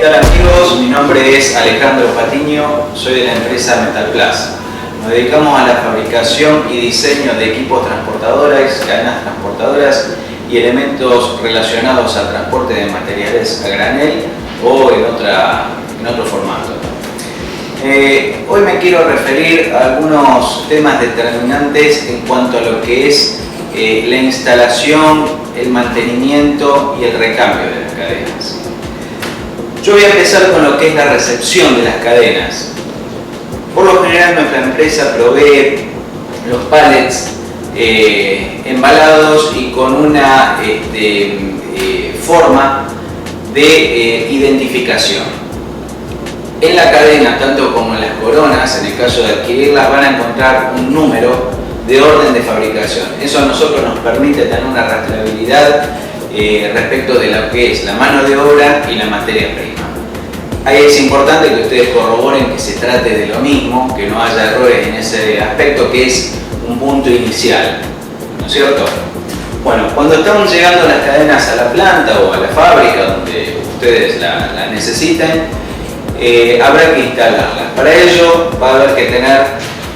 tal amigos? Mi nombre es Alejandro Patiño, soy de la empresa Metalplaza. Nos dedicamos a la fabricación y diseño de equipos transportadores, cadenas transportadoras y elementos relacionados al transporte de materiales a granel o en otro formato. Hoy me quiero referir a algunos temas determinantes en cuanto a lo que es la instalación, el mantenimiento y el recambio de las cadenas. Yo voy a empezar con lo que es la recepción de las cadenas. Por lo general nuestra empresa provee los pallets embalados y con una forma de identificación. En la cadena, tanto como en las coronas, en el caso de adquirirlas, van a encontrar un número de orden de fabricación. Eso a nosotros nos permite tener una rastreabilidad respecto de lo que es la mano de obra y la materia prima. Ahí es importante que ustedes corroboren que se trate de lo mismo, que no haya errores en ese aspecto, que es un punto inicial, ¿no es cierto? Bueno, cuando estamos llegando las cadenas a la planta o a la fábrica donde ustedes la necesiten, habrá que instalarlas. Para ello va a haber que tener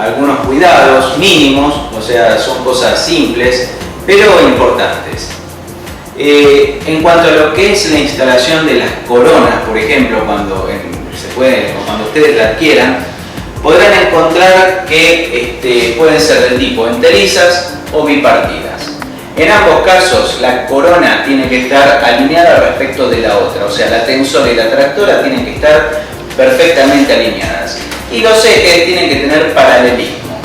algunos cuidados mínimos, o sea, son cosas simples, pero importantes. En cuanto a lo que es la instalación de las coronas, por ejemplo, cuando ustedes la adquieran, podrán encontrar que pueden ser del tipo enterizas o bipartidas. En ambos casos, la corona tiene que estar alineada respecto de la otra, o sea, la tensora y la tractora tienen que estar perfectamente alineadas. Y los ejes tienen que tener paralelismo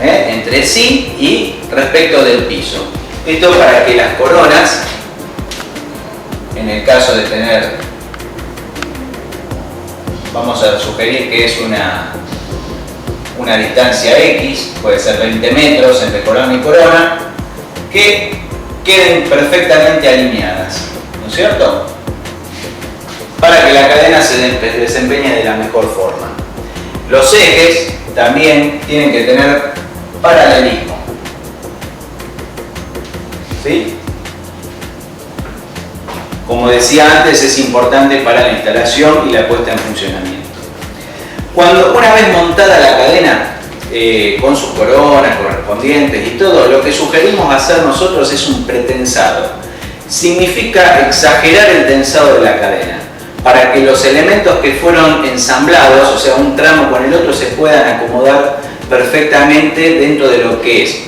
entre sí y respecto del piso. Esto para que las coronas, en el caso de tener, vamos a sugerir que es una distancia X, puede ser 20 metros entre corona y corona, que queden perfectamente alineadas, ¿no es cierto? Para que la cadena se desempeñe de la mejor forma. Los ejes también tienen que tener paralelismo, ¿sí? Como decía antes, es importante para la instalación y la puesta en funcionamiento. Una vez montada la cadena, con sus coronas correspondientes y todo, lo que sugerimos hacer nosotros es un pretensado. Significa exagerar el tensado de la cadena, para que los elementos que fueron ensamblados, o sea, un tramo con el otro, se puedan acomodar perfectamente dentro de lo que es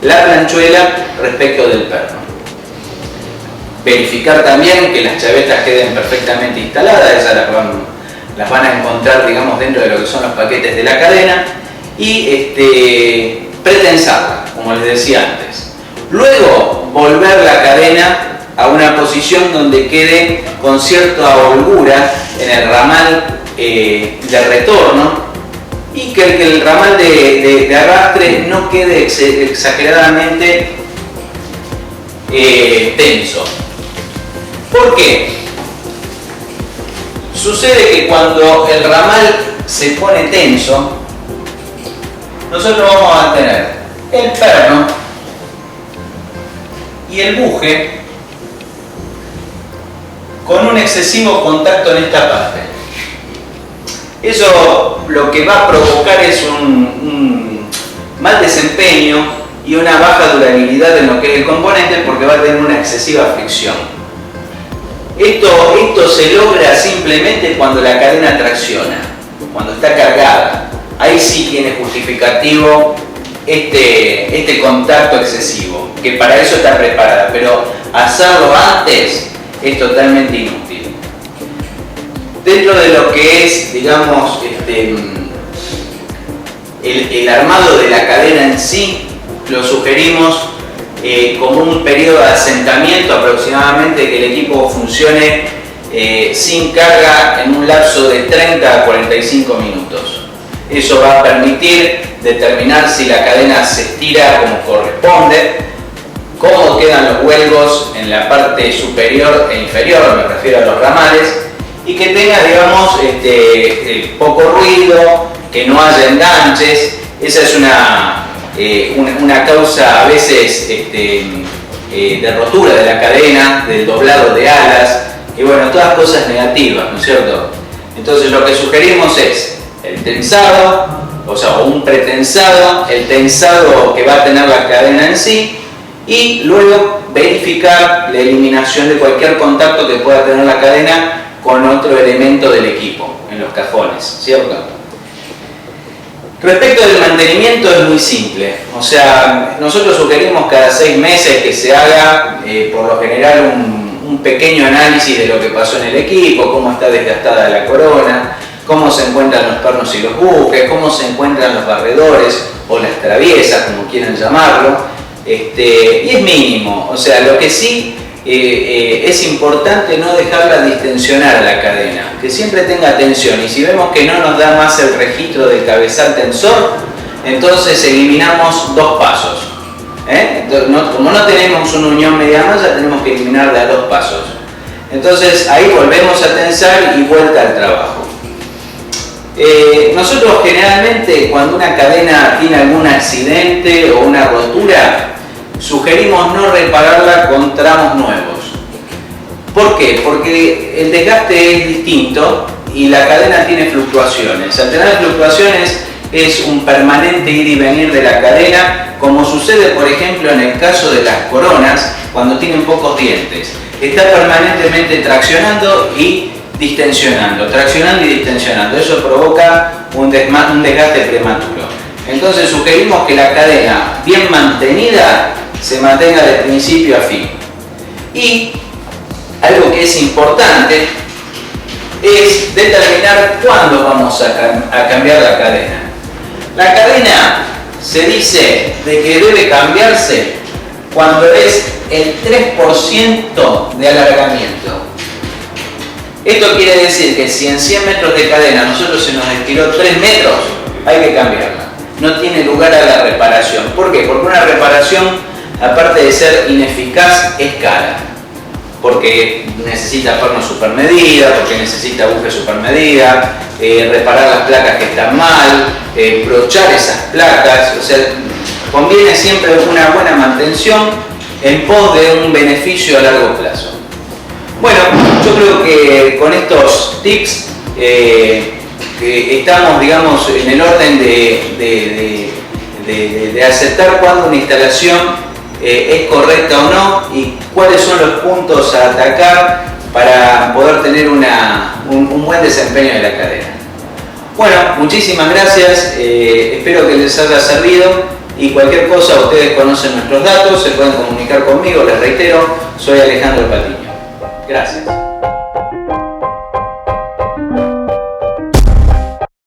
la planchuela respecto del perno. Verificar también que las chavetas queden perfectamente instaladas, esas las van a encontrar, digamos, dentro de lo que son los paquetes de la cadena, y pretensarla, como les decía antes. Luego, volver la cadena a una posición donde quede con cierta holgura en el ramal de retorno y que el ramal de arrastre no quede exageradamente tenso. ¿Por qué? Sucede que cuando el ramal se pone tenso, nosotros vamos a tener el perno y el buje con un excesivo contacto en esta parte. Eso lo que va a provocar es un mal desempeño y una baja durabilidad en lo que es el componente, porque va a tener una excesiva fricción. Esto se logra simplemente cuando la cadena tracciona, cuando está cargada. Ahí sí tiene justificativo este contacto excesivo, que para eso está preparada, pero hacerlo antes es totalmente inútil. Dentro de lo que es, digamos, el armado de la cadena en sí, lo sugerimos como un periodo de asentamiento aproximadamente, que el equipo funcione sin carga en un lapso de 30 a 45 minutos. Eso va a permitir determinar si la cadena se estira como corresponde, cómo quedan los huelgos en la parte superior e inferior, me refiero a los ramales, y que tenga, digamos, poco ruido, que no haya enganches. Esa es una causa a veces de rotura de la cadena, del doblado de alas, Y bueno, todas cosas negativas, ¿no es cierto? Entonces lo que sugerimos es el tensado, o sea, un pretensado, el tensado que va a tener la cadena en sí, y luego verificar la eliminación de cualquier contacto que pueda tener la cadena con otro elemento del equipo, en los cajones, ¿cierto? Respecto del mantenimiento es muy simple, o sea, nosotros sugerimos cada 6 meses que se haga, por lo general, un pequeño análisis de lo que pasó en el equipo, cómo está desgastada la corona, cómo se encuentran los pernos y los bujes, cómo se encuentran los barredores o las traviesas, como quieran llamarlo, y es mínimo, o sea, lo que sí es importante no dejarla distensionar a la cadena, que siempre tenga tensión, y si vemos que no nos da más el registro del cabezal tensor, entonces eliminamos 2 pasos. Entonces, como no tenemos una unión media malla, tenemos que eliminar de a 2 pasos. Entonces ahí volvemos a tensar y vuelta al trabajo. Nosotros generalmente cuando una cadena tiene algún accidente o una rotura, sugerimos no repararla con tramos nuevos. ¿Por qué? Porque el desgaste es distinto y la cadena tiene fluctuaciones. Al tener fluctuaciones es un permanente ir y venir de la cadena, como sucede por ejemplo en el caso de las coronas cuando tienen pocos dientes. Está permanentemente traccionando y distensionando, traccionando y distensionando. Eso provoca un desgaste prematuro. Entonces sugerimos que la cadena bien mantenida se mantenga de principio a fin. Y algo que es importante es determinar cuándo vamos a cambiar la cadena. La cadena se dice de que debe cambiarse cuando es el 3% de alargamiento. Esto quiere decir que si en 100 metros de cadena nosotros se nos estiró 3 metros, hay que cambiarla. No tiene lugar a la reparación. ¿Por qué? Porque una reparación, aparte de ser ineficaz, es cara. Porque necesita perno supermedida, porque necesita buje supermedida, reparar las placas que están mal, brochar esas placas. O sea, conviene siempre una buena mantención en pos de un beneficio a largo plazo. Bueno, yo creo que con estos tips estamos, digamos, en el orden de aceptar cuándo una instalación es correcta o no y cuáles son los puntos a atacar para poder tener un buen desempeño de la cadena. Bueno, muchísimas gracias, espero que les haya servido y cualquier cosa, ustedes conocen nuestros datos, se pueden comunicar conmigo, les reitero, soy Alejandro Patiño. Gracias.